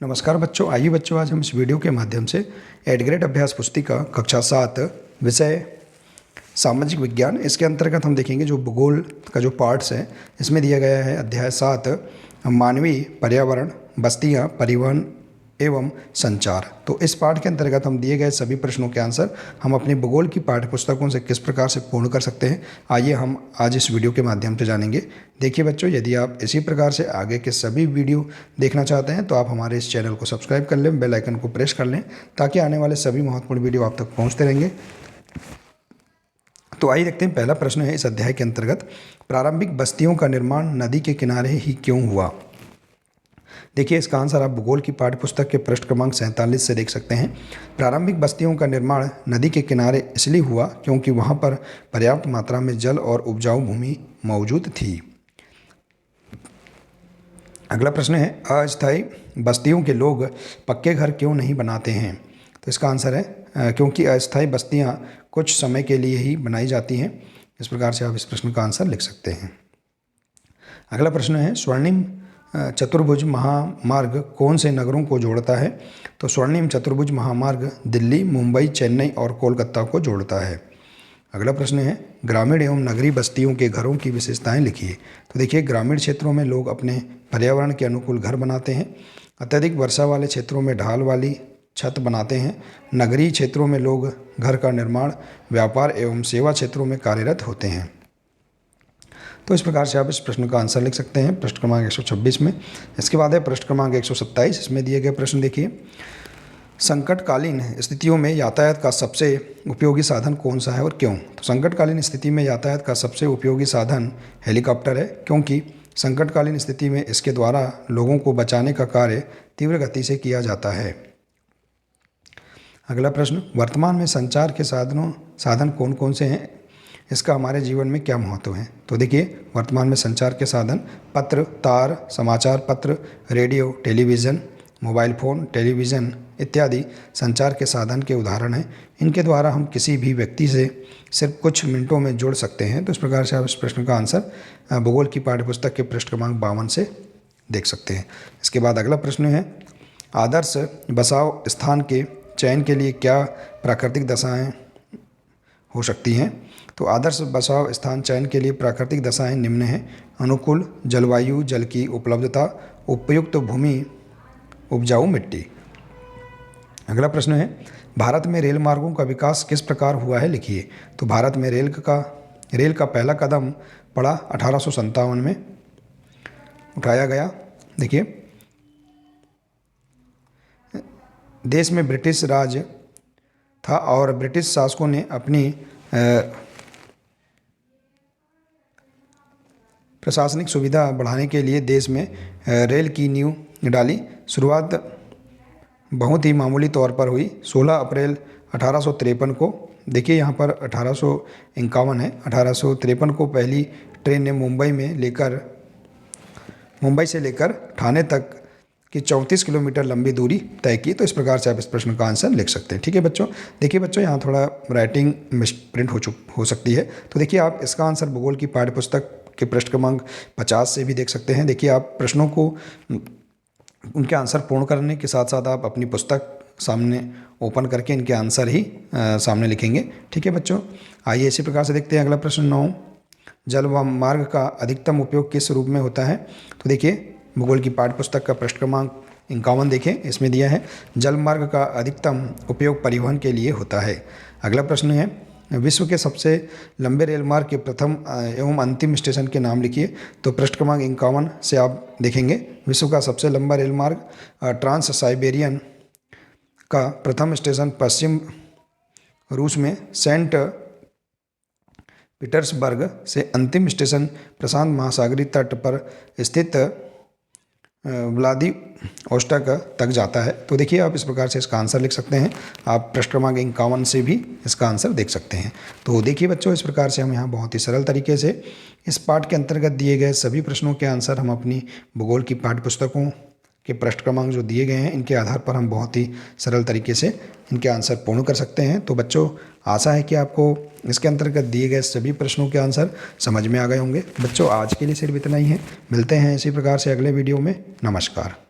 नमस्कार बच्चों, आइए बच्चों आज हम इस वीडियो के माध्यम से एड ग्रेड अभ्यास पुस्तिका कक्षा 7 विषय सामाजिक विज्ञान, इसके अंतर्गत हम देखेंगे जो भूगोल का जो पार्ट्स है इसमें दिया गया है अध्याय 7 मानवीय पर्यावरण बस्तियां परिवहन एवं संचार। तो इस पाठ के अंतर्गत हम दिए गए सभी प्रश्नों के आंसर हम अपनी भूगोल की पाठ्य पुस्तकों से किस प्रकार से पूर्ण कर सकते हैं, आइए हम आज इस वीडियो के माध्यम से जानेंगे। देखिए बच्चों, यदि आप इसी प्रकार से आगे के सभी वीडियो देखना चाहते हैं तो आप हमारे इस चैनल को सब्सक्राइब कर लें, बेल आइकन को प्रेस कर लें ताकि आने वाले सभी महत्वपूर्ण वीडियो आप तक पहुँचते रहेंगे। तो आइए देखते हैं, पहला प्रश्न है इस अध्याय के अंतर्गत, प्रारंभिक बस्तियों का निर्माण नदी के किनारे ही क्यों हुआ। देखिए इसका आंसर आप भूगोल की पाठ्यपुस्तक के पृष्ठ क्रमांक 47 से देख सकते हैं। प्रारंभिक बस्तियों का निर्माण नदी के किनारे इसलिए हुआ क्योंकि वहां पर पर्याप्त मात्रा में जल और उपजाऊ भूमि मौजूद थी। अगला प्रश्न है, अस्थायी बस्तियों के लोग पक्के घर क्यों नहीं बनाते हैं। तो इसका आंसर है क्योंकि अस्थायी बस्तियां कुछ समय के लिए ही बनाई जाती हैं। इस प्रकार से आप इस प्रश्न का आंसर लिख सकते हैं। अगला प्रश्न है, स्वर्णिम चतुर्भुज महामार्ग कौन से नगरों को जोड़ता है। तो स्वर्णिम चतुर्भुज महामार्ग दिल्ली, मुंबई, चेन्नई और कोलकाता को जोड़ता है। अगला प्रश्न है, ग्रामीण एवं नगरीय बस्तियों के घरों की विशेषताएं लिखिए। तो देखिए ग्रामीण क्षेत्रों में लोग अपने पर्यावरण के अनुकूल घर बनाते हैं। अत्यधिक वर्षा वाले क्षेत्रों में ढाल वाली छत बनाते हैं। नगरीय क्षेत्रों में लोग घर का निर्माण व्यापार एवं सेवा क्षेत्रों में कार्यरत होते हैं। तो इस प्रकार से आप इस प्रश्न का आंसर लिख सकते हैं पृष्ठ क्रमांक 126 में। इसके बाद है पृष्ठ क्रमांक 127, इसमें दिए गए प्रश्न देखिए, संकटकालीन स्थितियों में यातायात का सबसे उपयोगी साधन कौन सा है और क्यों। तो संकटकालीन स्थिति में यातायात का सबसे उपयोगी साधन हेलीकॉप्टर है, क्योंकि संकटकालीन स्थिति में इसके द्वारा लोगों को बचाने का कार्य तीव्र गति से किया जाता है। अगला प्रश्न, वर्तमान में संचार के साधन कौन कौन से हैं, इसका हमारे जीवन में क्या महत्व है। तो देखिए वर्तमान में संचार के साधन पत्र, तार, समाचार पत्र, radio, television, mobile phone, television इत्यादि संचार के साधन के उदाहरण हैं। इनके द्वारा हम किसी भी व्यक्ति से सिर्फ कुछ मिनटों में जुड़ सकते हैं। तो इस प्रकार से आप इस प्रश्न का आंसर भूगोल की पाठ्यपुस्तक के पृष्ठ क्रमांक 52 से देख सकते हैं। इसके बाद अगला प्रश्न है, आदर्श बसाव स्थान के चयन के लिए क्या प्राकृतिक दशाएँ हो सकती हैं। तो आदर्श बसाव स्थान चयन के लिए प्राकृतिक दशाएं निम्न हैं, अनुकूल जलवायु, जल की उपलब्धता, उपयुक्त भूमि, उपजाऊ मिट्टी। अगला प्रश्न है, भारत में रेल मार्गों का विकास किस प्रकार हुआ है लिखिए। तो भारत में रेल का पहला कदम पड़ा 1857 में उठाया गया। देखिए देश में ब्रिटिश राज था और ब्रिटिश शासकों ने अपनी प्रशासनिक सुविधा बढ़ाने के लिए देश में रेल की नींव डाली। शुरुआत बहुत ही मामूली तौर पर हुई। 16 अप्रैल 1853 को, देखिए यहाँ पर 1851 है, 1853 को पहली ट्रेन ने मुंबई से लेकर ठाणे तक की 34 किलोमीटर लंबी दूरी तय की। तो इस प्रकार से आप इस प्रश्न का आंसर लिख सकते हैं। ठीक है बच्चों, देखिए बच्चों यहाँ थोड़ा राइटिंग मिसप्रिंट हो सकती है। तो देखिए आप इसका आंसर भूगोल की पाठ्यपुस्तक के पृष्ठ क्रमांक 50 से भी देख सकते हैं। देखिए आप प्रश्नों को उनके आंसर पूर्ण करने के साथ साथ आप अपनी पुस्तक सामने ओपन करके इनके आंसर ही सामने लिखेंगे। ठीक है बच्चों, आइए इसी प्रकार से देखते हैं अगला प्रश्न 9, जल मार्ग का अधिकतम उपयोग किस रूप में होता है। तो देखिए भूगोल की पाठ्यपुस्तक का पृष्ठ क्रमांक 51 देखें, इसमें दिया है जल मार्ग का अधिकतम उपयोग परिवहन के लिए होता है। अगला प्रश्न है, विश्व के सबसे लंबे रेल मार्ग के प्रथम एवं अंतिम स्टेशन के नाम लिखिए। तो पृष्ठ क्रमांक 51 से आप देखेंगे विश्व का सबसे लंबा रेल मार्ग ट्रांस साइबेरियन का प्रथम स्टेशन पश्चिम रूस में सेंट पीटर्सबर्ग से अंतिम स्टेशन प्रशांत महासागरीय तट पर स्थित व्लादिवोस्टोक तक जाता है। तो देखिए आप इस प्रकार से इसका आंसर लिख सकते हैं। आप पृष्ठ क्रमांक 51 से भी इसका आंसर देख सकते हैं। तो देखिए बच्चों, इस प्रकार से हम यहाँ बहुत ही सरल तरीके से इस पाठ के अंतर्गत दिए गए सभी प्रश्नों के आंसर हम अपनी भूगोल की पाठ्यपुस्तकों के पृष्ठ क्रमांक जो दिए गए हैं इनके आधार पर हम बहुत ही सरल तरीके से इनके आंसर पूर्ण कर सकते हैं। तो बच्चों आशा है कि आपको इसके अंतर्गत दिए गए सभी प्रश्नों के आंसर समझ में आ गए होंगे। बच्चों आज के लिए सिर्फ इतना ही है, मिलते हैं इसी प्रकार से अगले वीडियो में। नमस्कार।